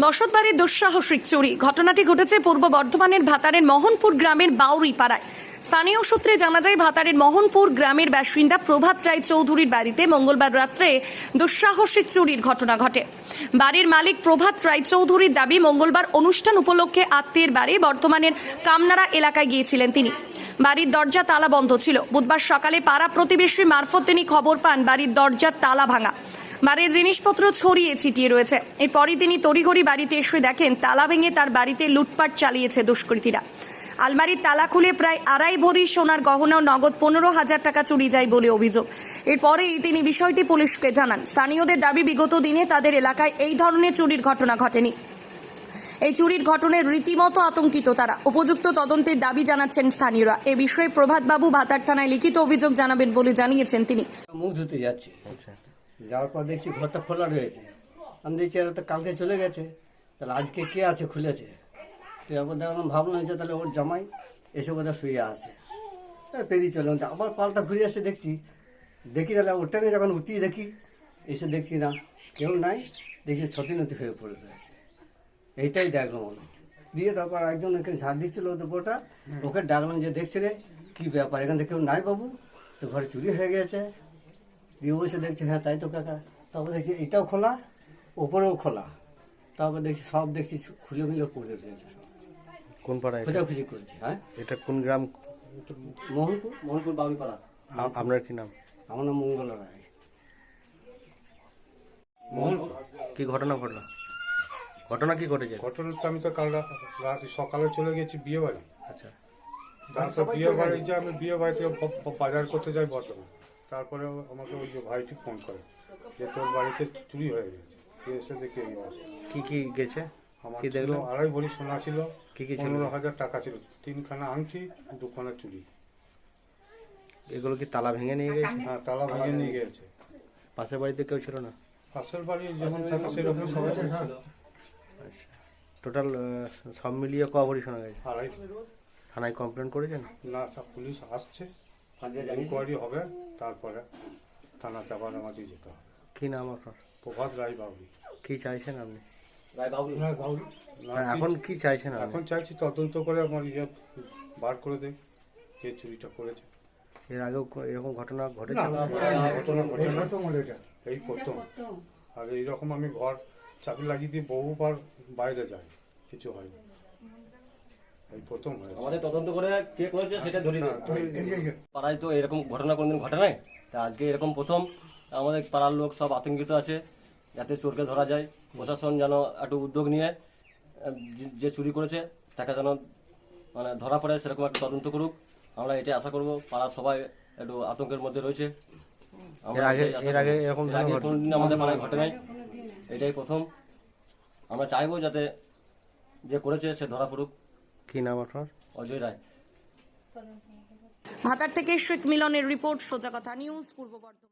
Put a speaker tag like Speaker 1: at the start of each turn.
Speaker 1: বসতবাড়ির দুঃসাহসিক চুরি। ঘটনাটি ঘটেছে পূর্ব বর্ধমানের ভাতারের মোহনপুর গ্রামের বাউরি পাড়ায়। স্থানীয় সূত্রে জানা যায়, ভাতারের মোহনপুর গ্রামের বাসিন্দা প্রভাত রায় চৌধুরীর বাড়িতে মঙ্গলবার রাত্রে দুঃসাহসিক চুরির ঘটনা ঘটে। বাড়ির মালিক প্রভাত রায় চৌধুরীর দাবি, মঙ্গলবার অনুষ্ঠান উপলক্ষে আত্মীয়ের বাড়ি বর্ধমানের কামনাড়া এলাকায় গিয়েছিলেন তিনি। বাড়ির দরজা তালা বন্ধ ছিল। বুধবার সকালে পাড়া প্রতিবেশী মারফত তিনি খবর পান বাড়ির দরজার তালা ভাঙা, বাড়ির জিনিসপত্র ছড়িয়ে ছিটিয়ে রয়েছে। এরপরই তিনি তড়িঘড়ি বাড়িতে এসে দেখেন তালা ভেঙে তার বাড়িতে লুটপাট চালিয়েছে দুষ্কৃতীরা। আলমারির তালা খুলে প্রায় 2.5 ভরি সোনার গহনা ও নগদ 15,000 টাকা চুরি যায় বলে অভিযোগ। এরপরেই তিনি বিষয়টি পুলিশকে জানান। স্থানীয়দের দাবি, বিগত দিনে তাদের এলাকায় এই ধরনের চুরির ঘটনা ঘটেনি। এই চুরির ঘটনায় রীতিমতো আতঙ্কিত তারা। উপযুক্ত তদন্তের দাবি জানাচ্ছেন স্থানীয়রা। এ বিষয়ে প্রভাতবাবু ভাতার থানায় লিখিত অভিযোগ জানাবেন বলে জানিয়েছেন তিনি।
Speaker 2: মুখ ধুতে যাচ্ছি, যাওয়ার পর দেখছি ঘরটা খোলা রয়েছে। আমি দেখছি এরা তো কালকে চলে গেছে, তাহলে আজকে কে আছে খুলেছে। তো এবার দেখলাম, ভাবলাম যে তাহলে ওর জামাই এসে বোধহয় শুয়ে আছে। পেরিয়ে চললাম, আবার পাল্টা ঘুরে এসে দেখি তাহলে ওর ট্রেনে যখন উঠিয়ে দেখি, এসে দেখছি না কেউ নাই, দেখছি ছতিনতি হয়ে পড়ে রয়েছে। এইটাই দেখলাম মনে দিয়ে। তারপর একজন এখানে ঝাড় দিচ্ছিল গোটা, ওকে ডাকলাম যে দেখছি রে কী ব্যাপার, এখান থেকে কেউ নাই বাবু, তো ঘরে চুরি হয়ে গেছে। দিয়ে বসে দেখছি, হ্যাঁ তাই তো কাকা। তারপর দেখছি এটাও খোলা, ওপরেও খোলা। তারপর দেখছি সব দেখছি খুলে মিলে পড়ে রয়েছে সব।
Speaker 3: কোন পাড়ায়?
Speaker 2: খোঁজাখুঁজি করেছি। হ্যাঁ,
Speaker 3: এটা কোন গ্রাম?
Speaker 2: মোহনপুর বাউরিপাড়া।
Speaker 3: আপনার কি নাম?
Speaker 2: আমার নাম মঙ্গল রায়।
Speaker 3: কি ঘটনা ঘটলো? ঘটনা কি ঘটেছে?
Speaker 4: ঘটনা তো আমি তো কাল রাত সকালে চলে গেছি বিয়ে বাড়ি।
Speaker 3: আচ্ছা,
Speaker 4: তারপর বিয়ে বাড়ি যে আমি বিয়ে বাড়ি থেকে বাজার করতে যাই বর্ধমান। তারপরে আমাকে ওই যে ভাইটি ফোন করে যে তোর বাড়িতে চুরি হয়ে গেছে। এসে দেখে এই অবস্থা।
Speaker 3: কি কি গেছে?
Speaker 4: আমার
Speaker 3: কি
Speaker 4: ছিল
Speaker 3: দেখলেন?
Speaker 4: 2.5 ভরি সোনা ছিল,
Speaker 3: কি কি ছিল?
Speaker 4: 15,000 টাকা ছিল, 3খানা আংটি, 2খানা চুড়ি।
Speaker 3: এগুলো কি তালা ভেঙে নিয়ে গেছে?
Speaker 4: হ্যাঁ, তালা ভেঙে নিয়ে গেছে।
Speaker 3: পাশের বাড়িতে কেউ ছিল না?
Speaker 4: পাশের বাড়ি যেমন থাকে সেরকম সবাই ছিল।
Speaker 3: আচ্ছা, টোটাল সব মিলিয়ে ক ভরি শোনা গেছে?
Speaker 4: 2.5।
Speaker 3: থানায় কমপ্লেন করেছেন?
Speaker 4: না, সব পুলিশ আসছে, ইনকোয়ারি হবে, তারপরে থানাতে আবার আমাকে যেতে হবে।
Speaker 3: কি নাম আপনার?
Speaker 4: প্রভাত রায় বাবুরি।
Speaker 3: কি চাইছেন আপনি?
Speaker 4: না,
Speaker 3: এখন কি চাইছেন আপনি?
Speaker 4: এখন চাইছি তদন্ত করে আমার বার করে দেয় কে চুরিটা করেছে।
Speaker 3: এর আগেও এরকম ঘটনা
Speaker 4: না,
Speaker 3: ঘটেছে?
Speaker 4: ঘটনা ঘটে না, এই প্রথম। আর এইরকম আমি ঘর চাবি লাগিয়ে দিয়ে বহুবার বাইরে যাই, কিছু হয়নি, এই প্রথম হয়েছে।
Speaker 5: আমাদের তদন্ত করে কে করেছে সেটা ধরে পাড়ায় তো এরকম ঘটনা কোনোদিন ঘটে নাই। তা আজকে এরকম প্রথম। আমাদের পাড়ার লোক সব আতঙ্কিত আছে যাতে চোরকে ধরা যায়। প্রশাসন যেন একটু উদ্যোগ নিয়ে যে চুরি করেছে তাকে যেন মানে ধরা পড়ে, সেরকম একটা তদন্ত করুক। আমরা এটাই আশা করব। পাড়ার সবাই একটু আতঙ্কের মধ্যে রয়েছে।
Speaker 3: এর আগে এরকম
Speaker 5: কোনোদিন আমাদের পাড়ায় ঘটে নাই, এটাই প্রথম। আমরা চাইবো যাতে যে করেছে সে ধরা পড়ুক।
Speaker 3: কি নাম আপনার?
Speaker 5: অজয় রায়।
Speaker 1: ভাতার থেকে শেখ মিলনের রিপোর্ট, সোজা কথা নিউজ, পূর্ব বর্ধমান।